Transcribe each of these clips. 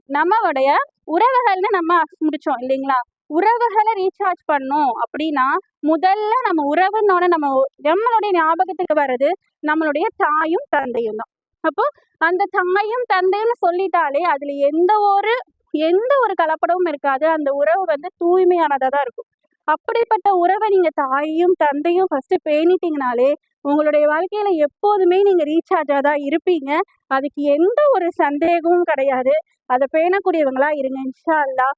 நம்மளுடைய உறவுகள்னு நம்ம முடிச்சோம் இல்லைங்களா? உறவுகளை ரீசார்ஜ் பண்ணோம் அப்படின்னா, முதல்ல நம்ம உறவுன்னோன நம்மளுடைய ஞாபகத்துக்கு வர்றது நம்மளுடைய தாயும், தந்தையும் தான். அப்போ அந்த தாயும், தந்தைன்னு சொல்லிட்டாலே அதுல எந்த ஒரு கலப்படமும் இருக்காது. அந்த உறவு வந்து தூய்மையானதா தான் இருக்கும். அப்படிப்பட்ட உறவை நீங்க தாயையும், தந்தையும் ஃபர்ஸ்ட் பேணிட்டீங்கனாலே, உங்களுடைய வாழ்க்கையில எப்போதுமே நீங்க ரீசார்ஜா தான் இருப்பீங்க. அதுக்கு எந்த ஒரு சந்தேகமும் கிடையாது. அத பேணக்கூடியவங்களா இருங்க இன்ஷா அல்லாஹ்.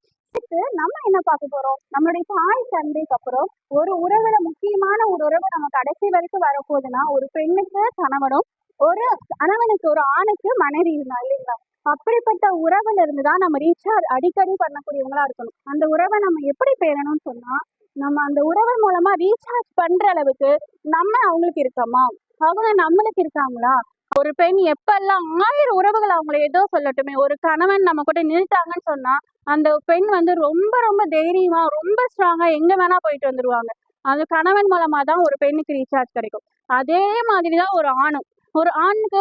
நம்ம என்ன பார்க்க போறோம்? நம்மளுடைய தாய் தந்தைக்கு அப்புறம் ஒரு உறவுல முக்கியமான ஒரு உறவு நம்ம கடைசி வரைக்கும் வரப்போகுதுன்னா, ஒரு பெண்ணுக்கு கணவனும், ஒரு கணவனுக்கு ஒரு ஆணுக்கு மனைவி இருந்தா இல்லைங்களா? அப்படிப்பட்ட உறவுல இருந்துதான் நம்ம ரீசார்ஜ் அடிக்கடி பண்ணக்கூடியவங்களா இருக்கணும். அந்த உறவை நம்ம எப்படி பேணணும்னு சொன்னா, நம்ம அந்த உறவு மூலமா ரீசார்ஜ் பண்ற அளவுக்கு நம்ம அவங்களுக்கு இருக்கோமா? அவங்க நம்மளுக்கு இருக்காங்களா? ஒரு பெண் எப்பெல்லாம் 1000 உறவுகள் அவங்கள ஏதோ சொல்லட்டுமே, ஒரு கணவன் நம்ம கூட நின்னுட்டாங்கன்னு சொன்னா, அந்த பெண் வந்து ரொம்ப ரொம்ப தைரியமா, ரொம்ப ஸ்ட்ராங்கா எங்க வேணா போயிட்டு வந்துருவாங்க. அது கணவன் மூலமா தான் ஒரு பெண்ணுக்கு ரீசார்ஜ் கிடைக்கும். அதே மாதிரி தான் ஒரு ஆணும். ஒரு ஆணுக்கு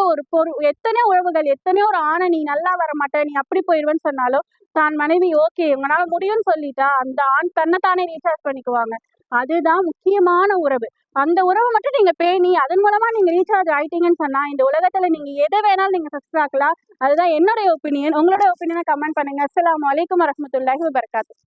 எத்தனையோ உறவுகள், எத்தனையோ ஒரு ஆண நீ நல்லா வரமாட்ட, நீ அப்படி போயிருவேன்னு சொன்னாலும், தான் மனைவி ஓகே உங்களால முடியும்னு சொல்லிட்டா, அந்த ஆண் தன்னைத்தானே ரீசார்ஜ் பண்ணிக்குவாங்க. அதுதான் முக்கியமான உறவு. அந்த உறவை மட்டும் நீங்க பேணி, அதன் மூலமா நீங்க ரீசார்ஜ் ஆயிட்டீங்கன்னு சொன்னா, இந்த உலகத்துல நீங்க எத வேணாலும் நீங்க சக்சஸ் ஆக்கலாம். அதுதான் என்னுடைய ஒப்பீனியன். உங்களுடைய ஒப்பீனியனை கமெண்ட் பண்ணுங்க. அஸ்ஸலாமு அலைக்கும் வரஹ்மத்துல்லாஹி வபரகாத்துஹு.